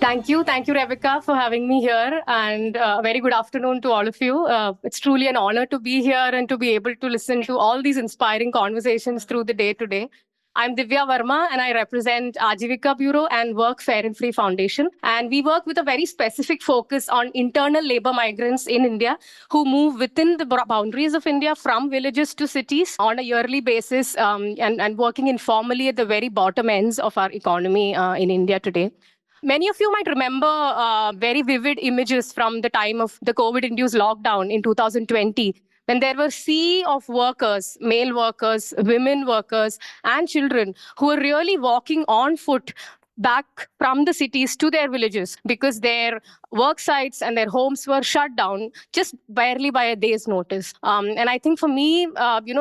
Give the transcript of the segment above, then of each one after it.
Thank you, Rebecca, for having me here. And a very good afternoon to all of you. It's truly an honor to be here and to be able to listen to all these inspiring conversations through the day today. I'm Divya Verma, and I represent Ajivika Bureau and Work Fair and Free Foundation. And we work with a very specific focus on internal labor migrants in India who move within the boundaries of India from villages to cities on a yearly basis and working informally at the very bottom ends of our economy in India today. Many of you might remember very vivid images from the time of the COVID induced lockdown in 2020, when there were sea of workers, male workers, women workers, and children who were really walking on foot back from the cities to their villages because their work sites and their homes were shut down just barely by a day's notice. And I think for me,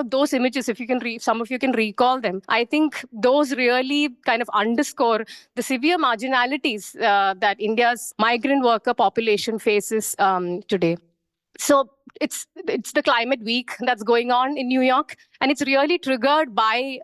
those images, if you can some of you can recall them, I think those really kind of underscore the severe marginalities that India's migrant worker population faces today. So it's the climate week that's going on in New York, and it's really triggered by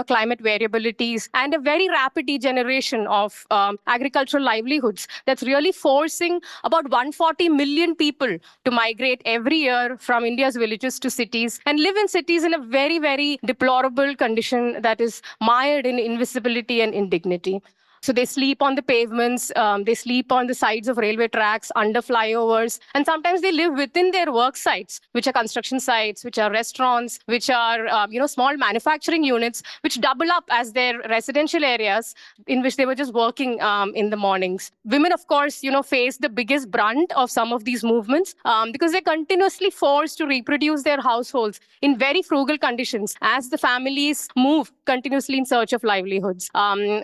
climate variabilities and a very rapid degeneration of agricultural livelihoods that's really forcing about 140 million people to migrate every year from India's villages to cities and live in cities in a very deplorable condition that is mired in invisibility and indignity. So they sleep on the pavements, they sleep on the sides of railway tracks, under flyovers, and sometimes they live within their work sites, which are construction sites, which are restaurants, which are small manufacturing units, which double up as their residential areas in which they were just working in the mornings. Women, of course, face the biggest brunt of some of these movements because they're continuously forced to reproduce their households in very frugal conditions as the families move continuously in search of livelihoods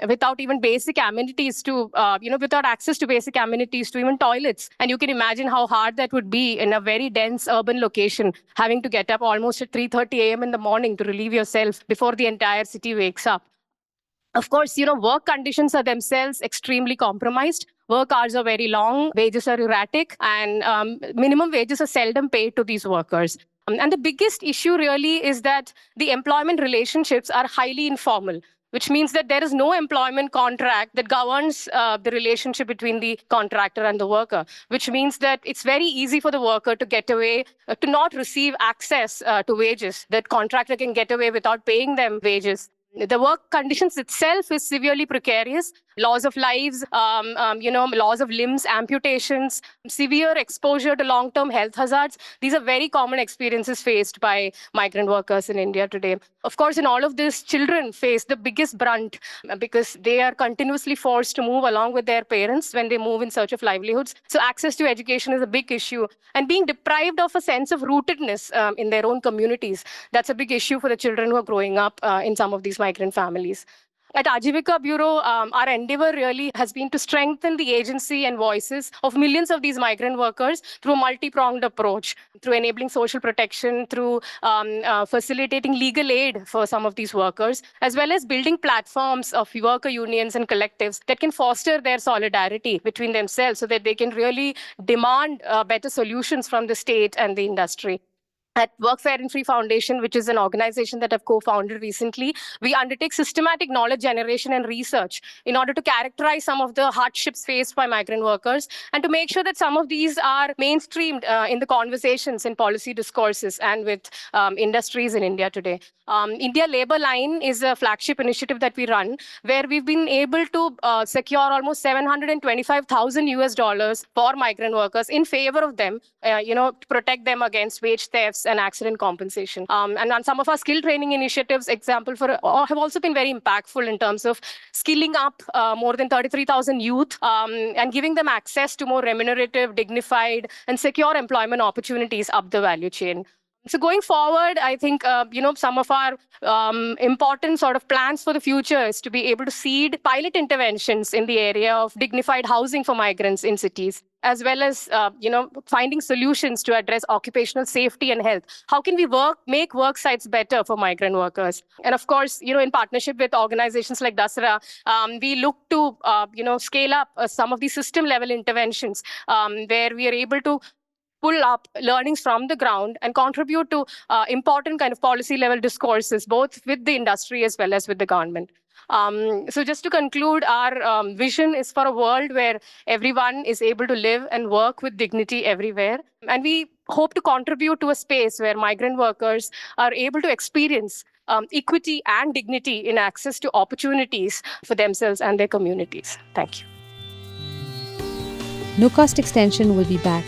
without even basic amenities to, without access to basic amenities to even toilets. And you can imagine how hard that would be in a very dense urban location, having to get up almost at 3:30 a.m. in the morning to relieve yourself before the entire city wakes up. Of course, work conditions are themselves extremely compromised. Work hours are very long, wages are erratic, and minimum wages are seldom paid to these workers. And the biggest issue really is that the employment relationships are highly informal, which means that there is no employment contract that governs the relationship between the contractor and the worker, which means that it's very easy for the worker to get away, to not receive access to wages. That contractor can get away without paying them wages. The work conditions itself is severely precarious. Loss of lives, loss of limbs, amputations, severe exposure to long-term health hazards. These are very common experiences faced by migrant workers in India today. Of course, in all of this, children face the biggest brunt because they are continuously forced to move along with their parents when they move in search of livelihoods. So access to education is a big issue. And being deprived of a sense of rootedness in their own communities, that's a big issue for the children who are growing up in some of these migrant families. At Ajivika Bureau, our endeavor really has been to strengthen the agency and voices of millions of these migrant workers through a multi-pronged approach, through enabling social protection, through facilitating legal aid for some of these workers, as well as building platforms of worker unions and collectives that can foster their solidarity between themselves so that they can really demand better solutions from the state and the industry. At Work Fair and Free Foundation, which is an organization that I've co-founded recently, we undertake systematic knowledge generation and research in order to characterize some of the hardships faced by migrant workers and to make sure that some of these are mainstreamed in the conversations in policy discourses and with industries in India today. India Labour Line is a flagship initiative that we run where we've been able to secure almost 725,000 US dollars for migrant workers in favor of them, to protect them against wage thefts and accident compensation. And on some of our skill training initiatives, example for have also been very impactful in terms of skilling up more than 33,000 youth and giving them access to more remunerative, dignified, and secure employment opportunities up the value chain. So going forward, I think, some of our important sort of plans for the future is to be able to seed pilot interventions in the area of dignified housing for migrants in cities, as well as, finding solutions to address occupational safety and health. How can we make work sites better for migrant workers? And of course, in partnership with organizations like Dasra, we look to, scale up some of these system level interventions where we are able to pull up learnings from the ground and contribute to important kind of policy level discourses, both with the industry as well as with the government. So just to conclude, our vision is for a world where everyone is able to live and work with dignity everywhere. And we hope to contribute to a space where migrant workers are able to experience equity and dignity in access to opportunities for themselves and their communities. Thank you. No Cost Extension will be back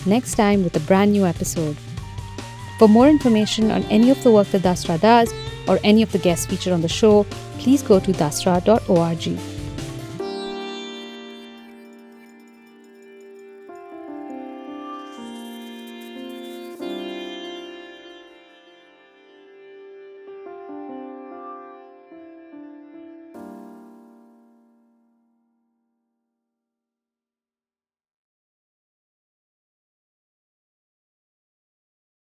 next time with a brand new episode. For more information on any of the work that Dasra does or any of the guests featured on the show, please go to dasra.org.